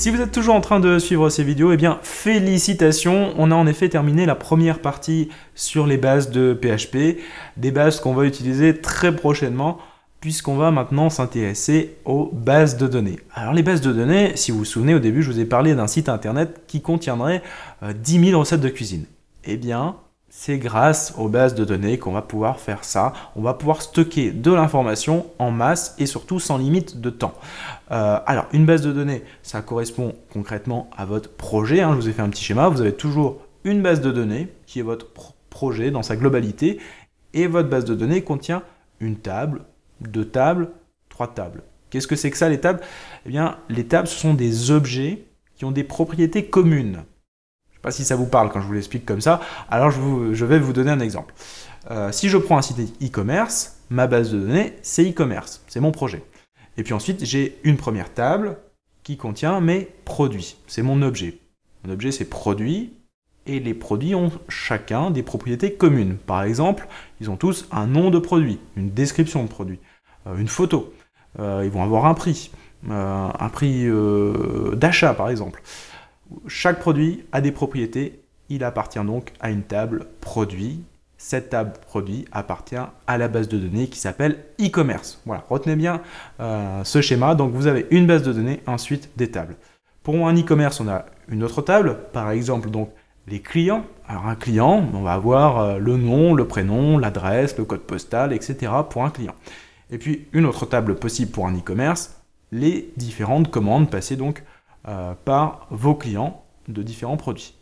Si vous êtes toujours en train de suivre ces vidéos, eh bien félicitations, on a en effet terminé la première partie sur les bases de PHP, des bases qu'on va utiliser très prochainement puisqu'on va maintenant s'intéresser aux bases de données. Alors les bases de données, si vous vous souvenez, au début je vous ai parlé d'un site internet qui contiendrait 10 000 recettes de cuisine. Eh bien, c'est grâce aux bases de données qu'on va pouvoir faire ça. On va pouvoir stocker de l'information en masse et surtout sans limite de temps. Alors, une base de données, ça correspond concrètement à votre projet. Je vous ai fait un petit schéma. Vous avez toujours une base de données qui est votre projet dans sa globalité. Et votre base de données contient une table, 2 tables, 3 tables. Qu'est-ce que c'est que ça, les tables? Eh bien, les tables, ce sont des objets qui ont des propriétés communes. Je ne sais pas si ça vous parle quand je vous l'explique comme ça, alors je vais vous donner un exemple. Si je prends un site e-commerce, ma base de données, c'est e-commerce, c'est mon projet. Et puis ensuite, j'ai une première table qui contient mes produits, c'est mon objet. Mon objet, c'est produit, et les produits ont chacun des propriétés communes. Par exemple, ils ont tous un nom de produit, une description de produit, une photo. Ils vont avoir un prix d'achat par exemple. Chaque produit a des propriétés, il appartient donc à une table produit. Cette table produit appartient à la base de données qui s'appelle e-commerce. Voilà, retenez bien ce schéma. Donc vous avez une base de données, ensuite des tables. Pour un e-commerce, on a une autre table, par exemple donc les clients. Alors un client, on va avoir le nom, le prénom, l'adresse, le code postal, etc. pour un client. Et puis une autre table possible pour un e-commerce, les différentes commandes passées donc par vos clients de différents produits.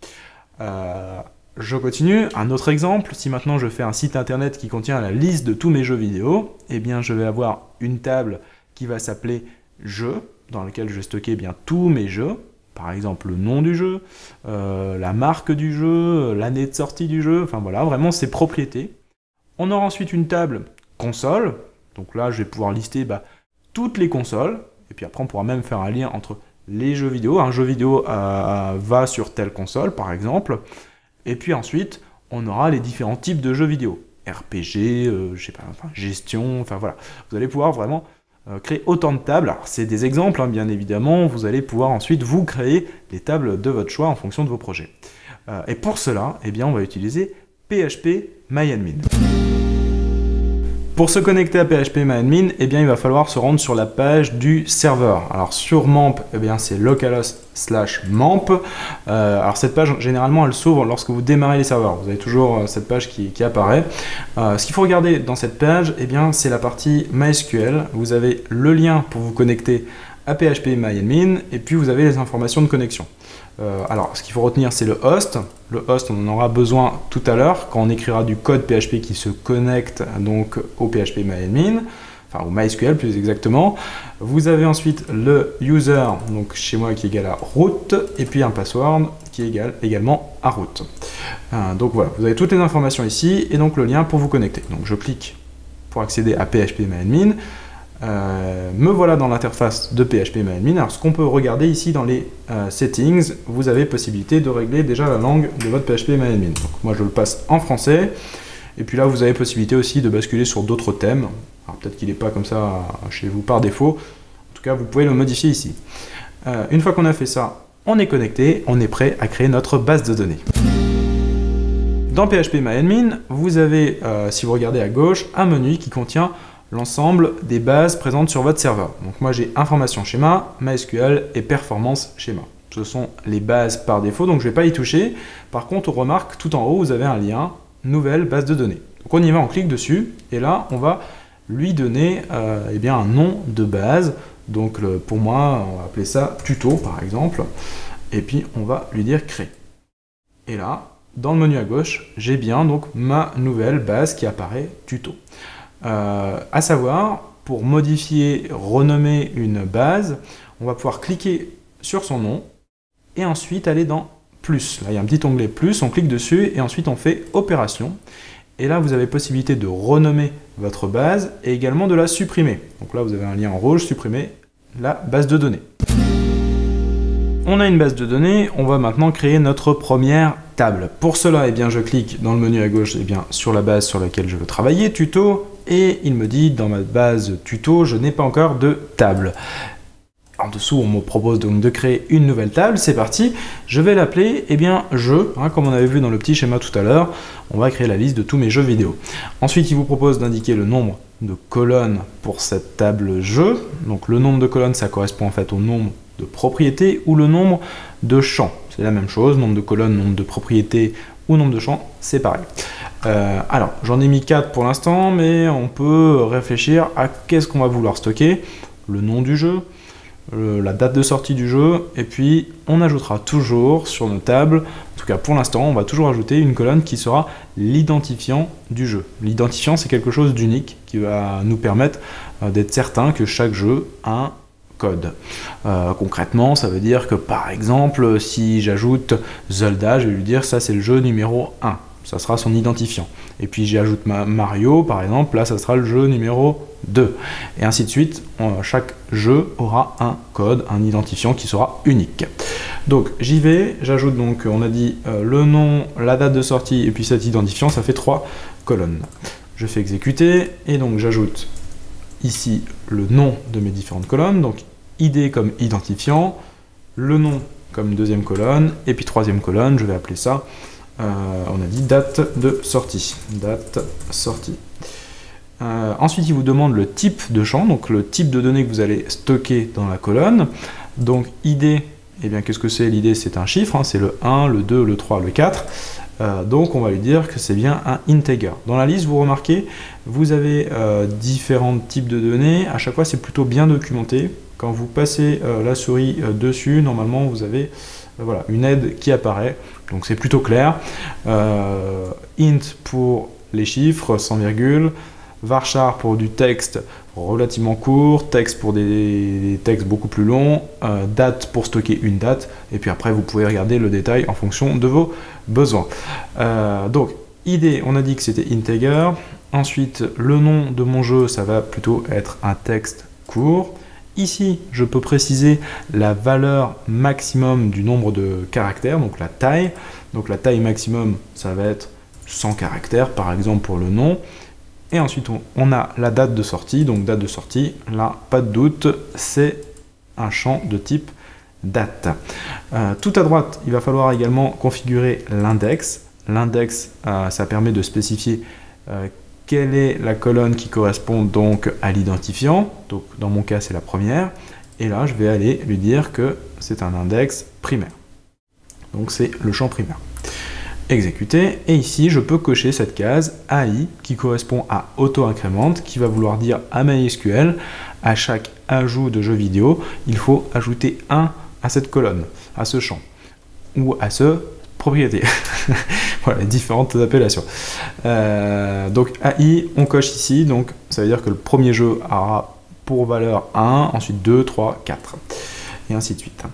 Je continue, un autre exemple, si maintenant je fais un site internet qui contient la liste de tous mes jeux vidéo, eh bien je vais avoir une table qui va s'appeler jeux, dans laquelle je vais stocker bien tous mes jeux, par exemple le nom du jeu, la marque du jeu, l'année de sortie du jeu, enfin voilà, vraiment ses propriétés. On aura ensuite une table console, donc là je vais pouvoir lister toutes les consoles, et puis après on pourra même faire un lien entre les jeux vidéo. Un jeu vidéo va sur telle console, par exemple. Et puis ensuite, on aura les différents types de jeux vidéo. RPG, je sais pas, gestion, enfin voilà. Vous allez pouvoir vraiment créer autant de tables. Alors, c'est des exemples, bien évidemment. Vous allez pouvoir ensuite vous créer les tables de votre choix en fonction de vos projets. Et pour cela, eh bien, on va utiliser phpMyAdmin. Pour se connecter à phpMyAdmin, eh bien, il va falloir se rendre sur la page du serveur. Alors sur MAMP, eh bien, c'est localhost/MAMP. Alors cette page, généralement, elle s'ouvre lorsque vous démarrez les serveurs. Vous avez toujours cette page qui apparaît. Ce qu'il faut regarder dans cette page, eh bien, c'est la partie MySQL. Vous avez le lien pour vous connecter à phpMyAdmin et puis vous avez les informations de connexion. Alors, ce qu'il faut retenir, c'est le host. Le host, on en aura besoin tout à l'heure quand on écrira du code PHP qui se connecte donc au phpMyAdmin, enfin au MySQL plus exactement. Vous avez ensuite le user, donc chez moi qui est égal à root, et puis un password qui est égal également à root. Donc voilà, vous avez toutes les informations ici et donc le lien pour vous connecter. Donc je clique pour accéder à phpMyAdmin. Me voilà dans l'interface de phpMyAdmin. Alors ce qu'on peut regarder ici dans les settings, vous avez possibilité de régler déjà la langue de votre phpMyAdmin. Donc moi je le passe en français, et puis là vous avez possibilité aussi de basculer sur d'autres thèmes. Alors peut-être qu'il n'est pas comme ça chez vous par défaut, en tout cas vous pouvez le modifier ici. Une fois qu'on a fait ça, on est connecté, on est prêt à créer notre base de données. Dans phpMyAdmin, vous avez, si vous regardez à gauche, un menu qui contient l'ensemble des bases présentes sur votre serveur. Donc moi j'ai information schéma, MySQL et performance schéma. Ce sont les bases par défaut, donc je ne vais pas y toucher. Par contre, on remarque tout en haut, vous avez un lien, nouvelle base de données. Donc on y va, on clique dessus, et là on va lui donner eh bien, un nom de base. Donc pour moi, on va appeler ça tuto par exemple, et puis on va lui dire créer. Et là, dans le menu à gauche, j'ai bien donc ma nouvelle base qui apparaît tuto. À savoir, pour modifier, renommer une base, on va pouvoir cliquer sur son nom et ensuite aller dans plus. Là, il y a un petit onglet plus, on clique dessus et ensuite on fait opération. Et là, vous avez possibilité de renommer votre base et également de la supprimer. Donc là, vous avez un lien en rouge, supprimer la base de données. On a une base de données, on va maintenant créer notre première table. Pour cela, eh bien, je clique dans le menu à gauche sur la base sur laquelle je veux travailler, tuto, et il me dit dans ma base tuto, je n'ai pas encore de table. En dessous, on me propose donc de créer une nouvelle table, c'est parti. Je vais l'appeler, eh bien, jeux, comme on avait vu dans le petit schéma tout à l'heure. On va créer la liste de tous mes jeux vidéo. Ensuite, il vous propose d'indiquer le nombre de colonnes pour cette table jeu. Donc le nombre de colonnes, ça correspond en fait au nombre de propriétés ou le nombre de champs. C'est la même chose, nombre de colonnes, nombre de propriétés ou nombre de champs, c'est pareil. Alors, j'en ai mis 4 pour l'instant, mais on peut réfléchir à qu'est-ce qu'on va vouloir stocker. Le nom du jeu, la date de sortie du jeu, et puis on ajoutera toujours sur nos tables, en tout cas pour l'instant, on va toujours ajouter une colonne qui sera l'identifiant du jeu. L'identifiant, c'est quelque chose d'unique qui va nous permettre d'être certain que chaque jeu a un code. Concrètement, ça veut dire que par exemple, si j'ajoute Zelda, je vais lui dire ça c'est le jeu numéro 1. Ça sera son identifiant. Et puis j'ajoute Mario, par exemple, là ça sera le jeu numéro 2. Et ainsi de suite, chaque jeu aura un code, un identifiant qui sera unique. Donc j'y vais, j'ajoute donc, on a dit le nom, la date de sortie et puis cet identifiant, ça fait 3 colonnes. Je fais exécuter et donc j'ajoute ici le nom de mes différentes colonnes, donc ID comme identifiant, le nom comme deuxième colonne, et puis troisième colonne, je vais appeler ça on a dit date de sortie. Date sortie. Ensuite, il vous demande le type de champ, donc le type de données que vous allez stocker dans la colonne. Donc ID, eh bien qu'est-ce que c'est? L'ID, c'est un chiffre, c'est le 1, le 2, le 3, le 4. Donc on va lui dire que c'est bien un integer. Dans la liste, vous remarquez, vous avez différents types de données. À chaque fois, c'est plutôt bien documenté. Quand vous passez la souris dessus, normalement, vous avez voilà, une aide qui apparaît. Donc c'est plutôt clair. Int pour les chiffres, sans virgule. Varchar pour du texte relativement court, texte pour des textes beaucoup plus longs, date pour stocker une date, et puis après vous pouvez regarder le détail en fonction de vos besoins. Donc ID, on a dit que c'était integer. Ensuite, le nom de mon jeu, ça va plutôt être un texte court. Ici, je peux préciser la valeur maximum du nombre de caractères, donc la taille. Donc la taille maximum, ça va être 100 caractères, par exemple, pour le nom. Et ensuite, on a la date de sortie. Donc date de sortie, là, pas de doute, c'est un champ de type date. Tout à droite, il va falloir également configurer l'index. L'index, ça permet de spécifier quelle est la colonne qui correspond donc à l'identifiant. Donc dans mon cas, c'est la première. Et là, je vais aller lui dire que c'est un index primaire. Donc c'est le champ primaire. Exécuter. Et ici, je peux cocher cette case AI qui correspond à auto-increment, qui va vouloir dire à MySQL, à chaque ajout de jeu vidéo, il faut ajouter 1 à cette colonne, à ce champ, ou à ce propriété. Voilà, les différentes appellations. Donc AI, on coche ici, donc ça veut dire que le premier jeu aura pour valeur 1, ensuite 2, 3, 4, et ainsi de suite.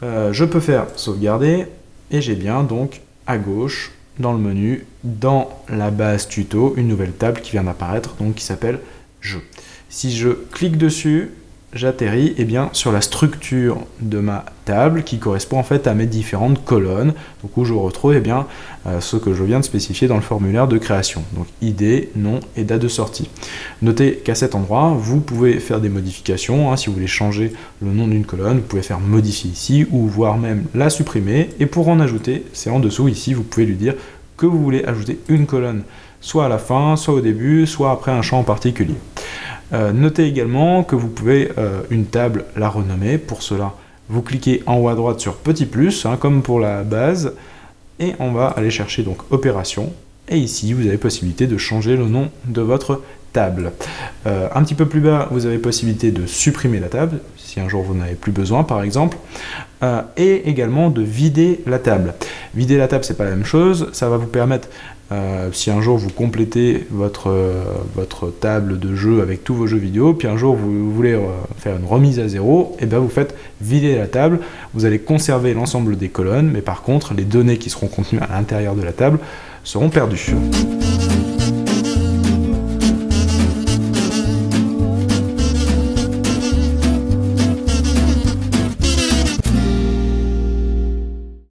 Je peux faire sauvegarder, et j'ai bien donc à gauche, dans le menu, dans la base tuto, une nouvelle table qui vient d'apparaître, donc qui s'appelle Jeux. Si je clique dessus, j'atterris sur la structure de ma table qui correspond en fait à mes différentes colonnes, donc où je retrouve ce que je viens de spécifier dans le formulaire de création, donc ID, nom et date de sortie. Notez qu'à cet endroit, vous pouvez faire des modifications, si vous voulez changer le nom d'une colonne, vous pouvez faire modifier ici, ou voire même la supprimer, et pour en ajouter, c'est en dessous ici, vous pouvez lui dire que vous voulez ajouter une colonne, soit à la fin, soit au début, soit après un champ en particulier. Notez également que vous pouvez une table la renommer. Pour cela, vous cliquez en haut à droite sur petit plus, comme pour la base, et on va aller chercher donc opération. Et ici, vous avez possibilité de changer le nom de votre table. Un petit peu plus bas, vous avez possibilité de supprimer la table, si un jour vous n'avez plus besoin par exemple, et également de vider la table. Vider la table, c'est pas la même chose, ça va vous permettre, si un jour vous complétez votre table de jeu avec tous vos jeux vidéo, puis un jour vous voulez faire une remise à zéro, et bien vous faites vider la table, vous allez conserver l'ensemble des colonnes, mais par contre les données qui seront contenues à l'intérieur de la table seront perdues.